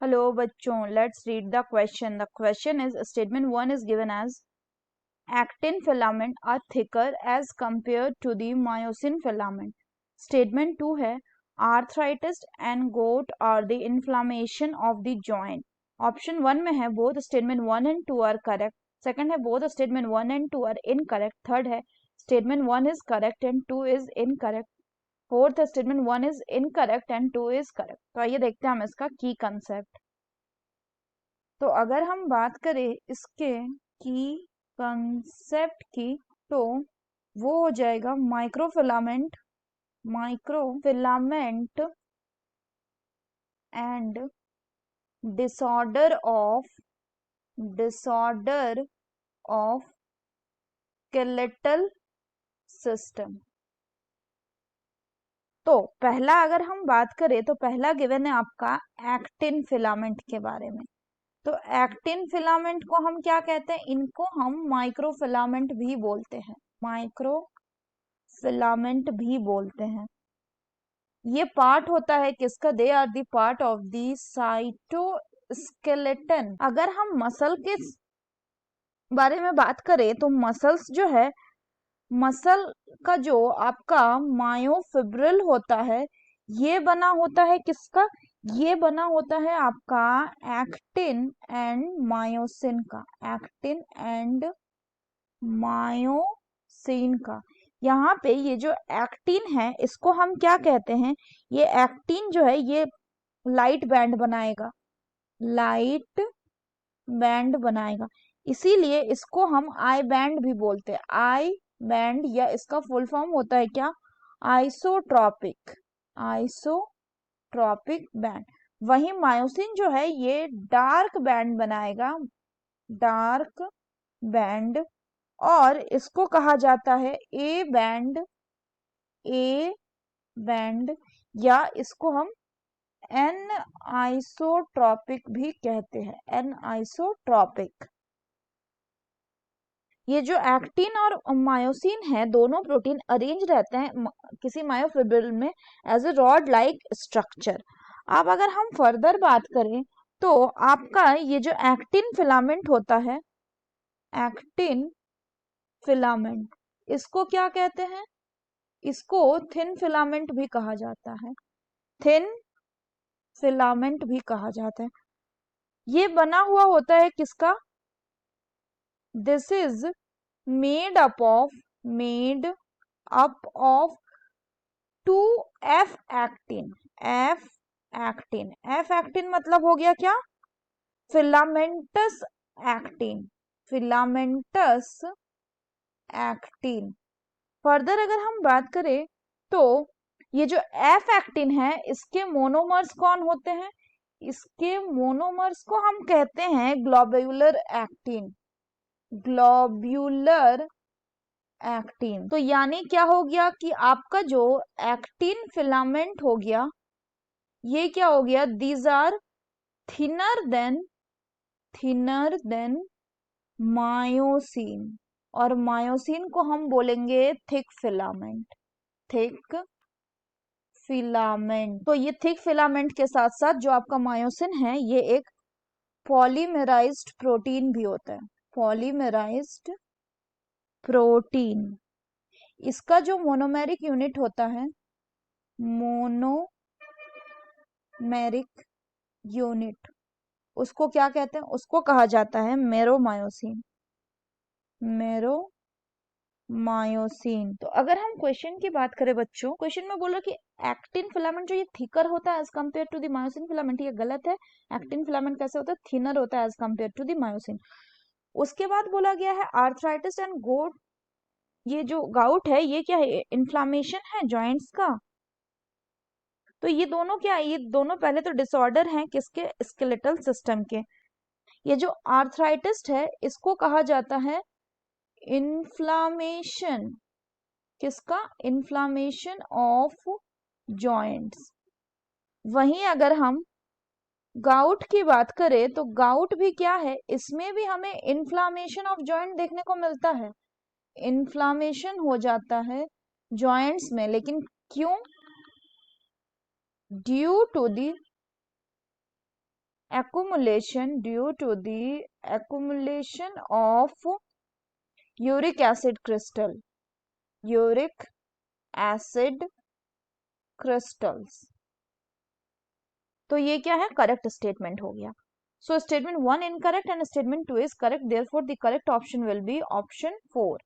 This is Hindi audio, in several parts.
Hello bachon, let's read the question. The question is, statement 1 is given as actin filament are thicker as compared to the myosin filament. Statement 2 है arthritis and gout are the inflammation of the joint. Option 1 में है both statement 1 and 2 are correct. Second है both statement 1 and 2 are incorrect. Third है statement 1 is correct and 2 is incorrect. Fourth statement 1 is incorrect and 2 is correct. तो आइए देखते हैं हम इसका की कंसेप्ट. तो अगर हम बात करें इसके की कंसेप्ट की तो वो हो जाएगा microfilament and disorder of skeletal system. तो पहला अगर हम बात करें तो पहला गिवन है आपका एक्टिन फिलामेंट के बारे में. तो एक्टिन फिलामेंट को हम क्या कहते हैं? इनको हम माइक्रोफिलामेंट भी बोलते हैं. ये पार्ट होता है किसका? They are the part of the cytoskeleton. अगर हम मसल के बारे में बात करें तो मसल्स जो है, मसल का जो आपका मायोफिब्रिल होता है ये बना होता है किसका? ये बना होता है आपका एक्टिन एंड मायोसिन का. यहाँ पे ये जो एक्टिन है इसको हम क्या कहते हैं? ये एक्टिन जो है ये लाइट बैंड बनाएगा. इसीलिए इसको हम आई बैंड भी बोलते हैं. आई बैंड या इसका फुल फॉर्म होता है क्या? Isotropic band. वही मायोसिन जो है ये डार्क बैंड और इसको कहा जाता है ए बैंड या इसको हम एन आइसोट्रॉपिक भी कहते हैं. An isotropic. ये जो एक्टिन और मायोसिन है दोनों प्रोटीन अरेंज रहते हैं किसी मायोफिब्रिल में as a rod like structure. अब अगर हम फर्दर बात करें तो आपका ये जो एक्टिन फिलामेंट होता है, एक्टिन फिलामेंट, इसको क्या कहते हैं? इसको थिन फिलामेंट भी कहा जाता है. ये बना हुआ होता है किसका? This is made up of 2 F actin. F actin मतलब हो गया क्या? Filamentous actin. फर्दर अगर हम बात करें तो ये जो F एक्टिन है इसके मोनोमर्स कौन होते हैं? इसके मोनोमर्स को हम कहते हैं ग्लोब्यूलर एक्टिन. तो यानी क्या हो गया कि आपका जो एक्टिन फिलामेंट हो गया ये क्या हो गया? These are thinner than myosin. और मायोसिन को हम बोलेंगे थिक फिलामेंट. तो ये थिक फिलामेंट के साथ साथ जो आपका मायोसिन है ये एक पॉलीमेराइज्ड प्रोटीन भी होता है. पॉलीमेराइज्ड प्रोटीन. इसका जो मोनोमेरिक यूनिट होता है, मोनोमेरिक यूनिट, उसको क्या कहते हैं? उसको कहा जाता है मेरोमायोसिन. तो अगर हम क्वेश्चन की बात करें बच्चों, क्वेश्चन में बोला कि एक्टिन फिलामेंट जो ये थिकर होता है as compare to the myosin filament. ये गलत है. एक्टिन फिलामेंट कैसे होता है? थिनर होता है as compare to the myosin. उसके बाद बोला गया है आर्थराइटिस एंड गोट. ये जो गाउट है ये क्या है? इन्फ्लामेशन है जॉइंट्स का. तो ये दोनों क्या है? ये दोनों पहले तो डिसऑर्डर हैं किसके? स्केलेटल सिस्टम के. ये जो आर्थराइटिस है इसको कहा जाता है इन्फ्लामेशन. किसका? Inflammation of joints. वहीं अगर हम गाउट की बात करें तो गाउट भी क्या है? इसमें भी हमें इन्फ्लामेशन ऑफ जॉइंट देखने को मिलता है. इन्फ्लामेशन हो जाता है जॉइंट्स में, लेकिन क्यों? Due to the accumulation due to the accumulation of uric acid crystal, uric acid crystals. तो ये क्या है, करेक्ट स्टेटमेंट हो गया. So statement 1 incorrect and statement 2 is correct. Therefore, the correct option will be option 4.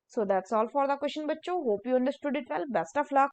So that's all for the question, bachcho. Hope you understood it well. Best of luck.